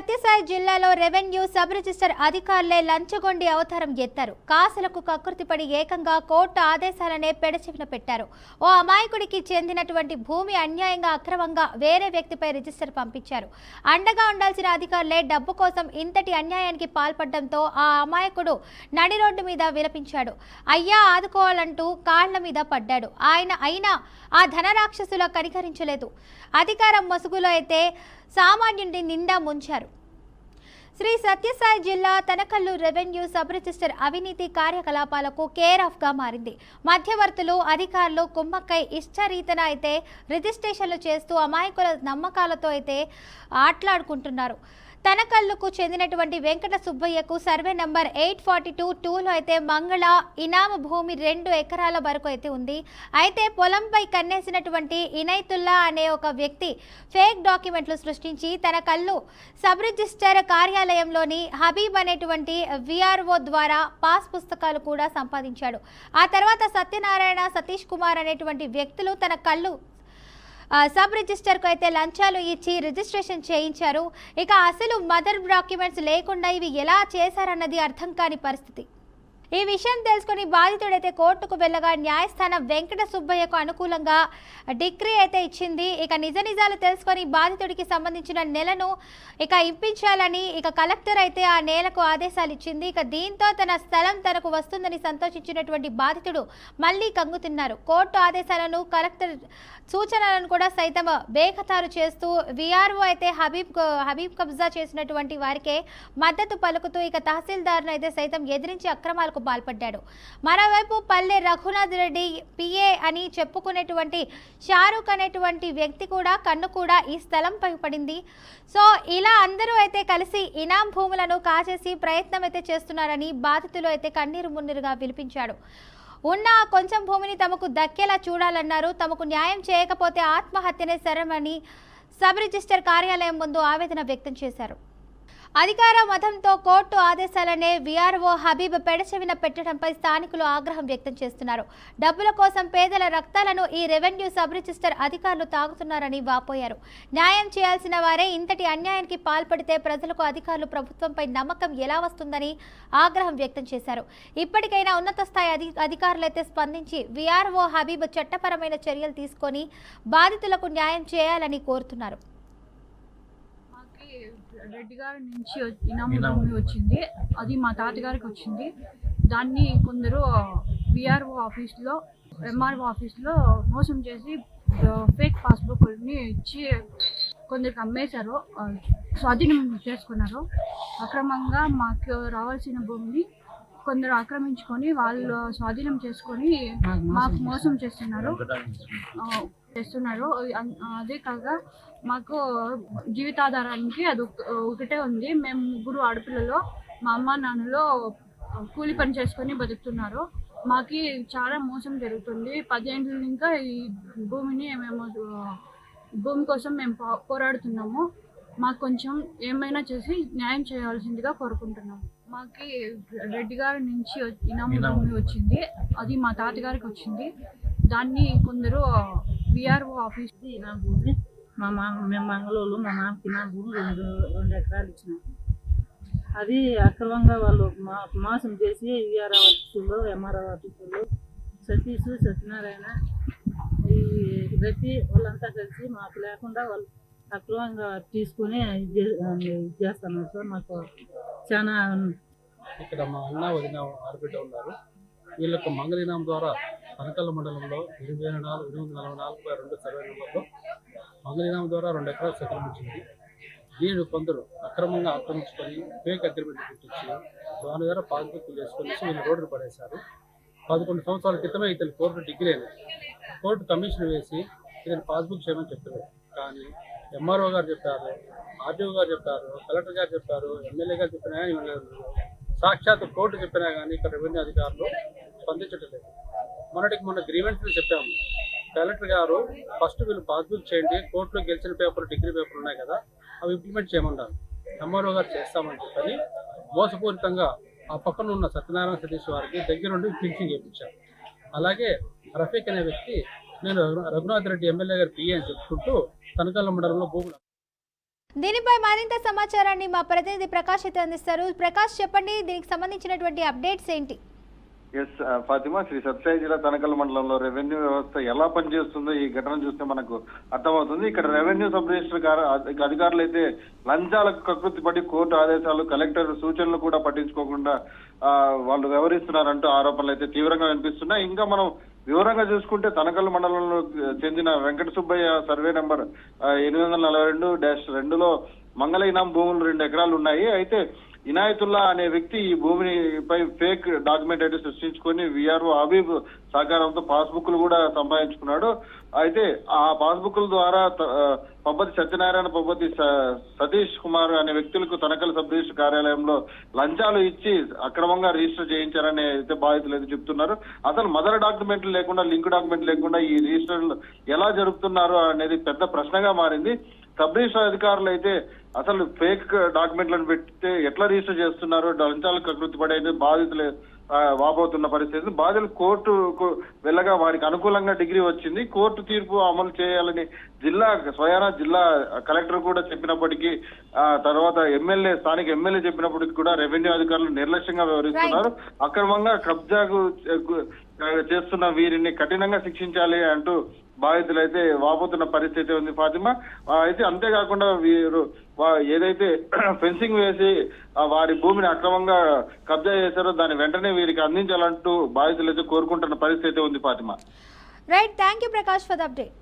సత్యసాయి జిల్లాలో revenue sub register అధికారులే లంచగొండి అవతారం ఎత్తారు. కాసులకు కకృతిపడి ఏకంగా కోర్టు ఆదేశాలనే పెడచెవిన పెట్టారు. ఓ అమాయకుడికి చెందినటువంటి భూమి అన్యాయంగా అక్రమంగా వేరే వ్యక్తిపై రిజిస్టర్ పంపించారు. అండగా ఉండాల్సిన అధికారులే డబ్బు కోసం ఇంతటి అన్యాయానికి పాల్పడడంతో ఆ అమాయకుడు నడి రోడ్డు మీద విలపించాడు. అయ్యా ఆదుకోవాలంటూ కాళ్ల మీద పడ్డాడు. అయినా ఆ ధనరాక్షసుల కనికరించలేదు. అధికారం ముసుగులో అయితే సామాన్యుడిని నిండా ముంచారు. శ్రీ సత్యసాయి జిల్లా తనకల్లు రెవెన్యూ సబ్ రిజిస్టర్ అవినీతి కార్యకలాపాలకు కేర్ ఆఫ్ గా మారింది. మధ్యవర్తులు అధికారులు కుమ్మక్కై ఇష్టరీతన అయితే రిజిస్ట్రేషన్లు చేస్తూ అమాయకుల నమ్మకాలతో అయితే ఆటలాడుకుంటున్నారు. తనకల్లుకు చెందినటువంటి వెంకట సుబ్బయ్యకు సర్వే నంబర్ 842-2లో అయితే మంగళ ఇనాము భూమి 2 ఎకరాల వరకు అయితే ఉంది. అయితే పొలంపై కన్నేసినటువంటి ఇనైతుల్లా అనే ఒక వ్యక్తి ఫేక్ డాక్యుమెంట్లు సృష్టించి తనకల్లు సబ్ రిజిస్టర్ కార్యాలయంలోని హబీబ్ అనేటువంటి విఆర్ఓ ద్వారా పాస్ పుస్తకాలు కూడా సంపాదించాడు. ఆ తర్వాత సత్యనారాయణ, సతీష్ కుమార్ అనేటువంటి వ్యక్తులు తనకల్లు సబ్ రిజిస్టర్కు అయితే లంచాలు ఇచ్చి రిజిస్ట్రేషన్ చేయించారు. ఇక అసలు మదర్ డాక్యుమెంట్స్ లేకుండా ఇవి ఎలా చేశారన్నది అర్థం కాని పరిస్థితి. ఈ విషయం తెలుసుకుని బాధితుడైతే కోర్టుకు వెళ్ళగా న్యాయస్థానం వెంకట సుబ్బయ్యకు అనుకూలంగా డిగ్రీ అయితే ఇచ్చింది. ఇక నిజాలు తెలుసుకొని బాధితుడికి సంబంధించిన నెలను ఇక ఇప్పించాలని ఇక కలెక్టర్ అయితే ఆ నేలకు ఆదేశాలు ఇచ్చింది. ఇక దీంతో తన స్థలం తనకు వస్తుందని సంతోషించినటువంటి బాధితుడు మళ్ళీ కంగుతున్నారు. కోర్టు ఆదేశాలను కలెక్టర్ సూచనలను కూడా సైతం బేఖతారు చేస్తూ విఆర్ఓ అయితే హబీబ్ కబ్జా చేసినటువంటి వారికే మద్దతు పలుకుతూ ఇక తహసీల్దార్ను అయితే సైతం ఎదిరించి అక్రమాలకు పాల్పడ్డాడు. మరోవైపు పల్లె రఘునాథ్ రెడ్డి పిఏ అని చెప్పుకునేటువంటి షారూక్ అనేటువంటి వ్యక్తి కూడా కన్ను కూడా ఈ స్థలంపై పడింది. సో ఇలా అందరూ అయితే కలిసి ఇనాం భూములను కాచేసి ప్రయత్నం అయితే చేస్తున్నారని బాధితులు అయితే కన్నీరు మున్నీరుగా విలిపించాడు. ఉన్న కొంచెం భూమిని తమకు దక్కేలా చూడాలన్నారు. తమకు న్యాయం చేయకపోతే ఆత్మహత్యనే శరణమని సబ్ రిజిస్టర్ కార్యాలయం ముందు ఆవేదన వ్యక్తం చేశారు. అధికార మతంతో కోర్టు ఆదేశాలనే విఆర్ఓ హబీబ్ పెడచెవిన పెట్టడంపై స్థానికులు ఆగ్రహం వ్యక్తం చేస్తున్నారు. డబ్బుల కోసం పేదల రక్తాలను ఈ రెవెన్యూ సబ్ రిజిస్టర్ అధికారులు తాగుతున్నారని వాపోయారు. న్యాయం చేయాల్సిన వారే ఇంతటి అన్యాయానికి పాల్పడితే ప్రజలకు అధికారులు ప్రభుత్వంపై నమ్మకం ఎలా వస్తుందని ఆగ్రహం వ్యక్తం చేశారు. ఇప్పటికైనా ఉన్నత స్థాయి అధికారులైతే స్పందించి విఆర్ఓ హబీబ్ చట్టపరమైన చర్యలు తీసుకొని బాధితులకు న్యాయం చేయాలని కోరుతున్నారు. రెడ్డి గారి నుంచి ఇనామీ భూమి వచ్చింది. అది మా తాతగారికి వచ్చింది. దాన్ని కొందరు విఆర్ఓ ఆఫీస్లో, ఎంఆర్ఓ ఆఫీస్లో మోసం చేసి ఫేక్ పాస్బుక్ని ఇచ్చి కొందరికి అమ్మేశారు, స్వాధీనం చేసుకున్నారు. అక్రమంగా మాకు రావాల్సిన భూమిని కొందరు ఆక్రమించుకొని వాళ్ళు స్వాధీనం చేసుకొని మాకు మోసం చేస్తున్నారు. అదే కాక మాకు జీవితాధారానికి అది ఒకటే ఉంది. మేము 3 ఆడపిల్లలో మా అమ్మ నాన్నలో కూలి పని చేసుకొని బతుకుతున్నారు. మాకు చాలా మోసం జరుగుతుంది. 10 ఏళ్ళ ఇంకా ఈ భూమి కోసం మేము పోరాడుతున్నాము. మాకు కొంచెం ఏమైనా చేసి న్యాయం చేయాల్సిందిగా కోరుకుంటున్నాము. మాకు రెడ్డి గారి నుంచి ఇనామీ భూమి వచ్చింది. అది మా తాతగారికి వచ్చింది. దాన్ని కొందరు విఆర్ఓ ఆఫీస్ నా భూమి మేము మంగళూరు మా నాన్నకి నా భూమి 2 ఎకరాలు ఇచ్చినాం. అది అక్రమంగా వాళ్ళు మోసం చేసి విఆర్ఓ ఆఫీసులో, ఎంఆర్ఓ ఆఫీసులో సతీష్, సత్యనారాయణ, ఈ రెడ్డి వాళ్ళంతా కలిసి మాకు లేకుండా వాళ్ళు అక్రమంగా తీసుకుని చేస్తున్నారు సార్. మాకు చాలా ఇక్కడ మా అన్న వదిన ఆడబిడ్డ ఉన్నారు. వీళ్ళకు మంగళీనాం ద్వారా తనకల్లు మండలంలో 844/2 సర్వే నెంబర్లో మంగళీనాం ద్వారా 2 ఎకరాలు సంక్రమించింది. దీనిని కొందరు అక్రమంగా ఆక్రమించుకొని ఫేక్ అగ్రిమెంట్ పెట్టించి దాని ద్వారా పాస్బుక్లు చేసుకొని వీళ్ళు రోడ్డు పడేశారు. 11 సంవత్సరాల క్రితమే ఇతని కోర్టు డిగ్రీ అయింది. కోర్టు కమిషన్ వేసి ఇతని పాస్బుక్ చేయమని చెప్పారు. కానీ ఎంఆర్ఓ గారు చెప్పారు, ఆర్డీఓ గారు చెప్పారు, కలెక్టర్ గారు చెప్పారు, ఎమ్మెల్యే గారు చెప్పినా సాక్షాత్ కోర్టు చెప్పినా కానీ ఇక్కడ రెవెన్యూ అధికారులు స్పందించడం లేదు. మొన్న గ్రీవెన్స్లు చెప్పాము. కలెక్టర్ గారు ఫస్ట్ వీళ్ళు పాస్బుక్ చేయండి, కోర్టులో గెలిచిన డిగ్రీ పేపర్లు ఉన్నాయి కదా అవి ఇంప్లిమెంట్ చేయమన్నారు. ఎంఆర్ఓ గారు చేస్తామని చెప్పని మోసపూరితంగా ఆ పక్కన ఉన్న సత్యనారాయణ సతీష్ వారికి దగ్గరుండి ఫిక్సింగ్ చేయించారు. అలాగే రఫీక్ అనే వ్యక్తి నేను రఘునాథ్ రెడ్డి ఎమ్మెల్యే గారి పిఏ అని చెప్పుకుంటూ తనకల్లు మండలంలో భూములు దీనిపై మరింత సమాచారాన్ని మా ప్రతినిధి ప్రకాష్ అయితే అందిస్తారు. ప్రకాష్, చెప్పండి, దీనికి సంబంధించినటువంటి అప్డేట్స్ ఏంటి? ఎస్ ఫాతిమా, శ్రీ సత్యసాయి జిల్లా తనకల్ మండలంలో రెవెన్యూ వ్యవస్థ ఎలా పనిచేస్తుందో ఈ ఘటన చూస్తే మనకు అర్థమవుతుంది. ఇక్కడ రెవెన్యూ సబ్ రిజిస్టర్ అధికారులు అయితే లంచాలకు కకృతి పడి కోర్టు ఆదేశాలు, కలెక్టర్ సూచనలు కూడా పట్టించుకోకుండా వాళ్ళు వ్యవహరిస్తున్నారంటూ ఆరోపణలు అయితే తీవ్రంగా వినిపిస్తున్నాయి. ఇంకా మనం వివరంగా చూసుకుంటే తనకల్ మండలంలో చెందిన వెంకట సుబ్బయ్య సర్వే నెంబర్ 842-2లో మంగళ ఇనాం భూములు 2 ఎకరాలు ఉన్నాయి. అయితే ఇనాయతుల్లా అనే వ్యక్తి ఈ భూమిపై ఫేక్ డాక్యుమెంట్ అయితే సృష్టించుకొని విఆర్ఓ హబీబ్ సహకారంతో పాస్బుక్లు కూడా సంపాదించుకున్నాడు. అయితే ఆ పాస్బుక్ల ద్వారా పబ్బతి సత్యనారాయణ, పబ్బతి సతీష్ కుమార్ అనే వ్యక్తులకు తనకల్ సబ్ రిజిస్టర్ కార్యాలయంలో లంచాలు ఇచ్చి అక్రమంగా రిజిస్టర్ చేయించారని అయితే బాధితులు అయితే చెప్తున్నారు. అసలు మదర్ డాక్యుమెంట్లు లేకుండా, లింక్ డాక్యుమెంట్ లేకుండా ఈ రిజిస్టర్లు ఎలా జరుపుతున్నారు అనేది పెద్ద ప్రశ్నగా మారింది. సబ్ రిజిస్టర్ అధికారులు అయితే అసలు ఫేక్ డాక్యుమెంట్లను పెడితే ఎట్లా రిజిస్టర్ చేస్తున్నారు, లంచాలకు కకృతి పడి అయితే బాధితులు వాపోతున్న పరిస్థితి. బాధితులు కోర్టుకు వెళ్ళగా వారికి అనుకూలంగా డిగ్రీ వచ్చింది. కోర్టు తీర్పు అమలు చేయాలని జిల్లా కలెక్టర్ కూడా చెప్పినప్పటికీ, తర్వాత స్థానిక ఎమ్మెల్యే చెప్పినప్పటికీ కూడా రెవెన్యూ అధికారులు నిర్లక్ష్యంగా వ్యవహరిస్తున్నారు. అక్రమంగా కబ్జాకు చేస్తున్న వీరిని కఠినంగా శిక్షించాలి అంటూ బాధితులు అయితే వాపోతున్న పరిస్థితి ఉంది ఫాతిమా. అయితే అంతేకాకుండా వీరు ఏదైతే ఫెన్సింగ్ వేసి వారి భూమిని అక్రమంగా కబ్జా చేశారో దాన్ని వెంటనే వీరికి అందించాలంటూ బాధితులు అయితే కోరుకుంటున్న పరిస్థితి ఉంది Fatima. Right, thank you Prakash for the update.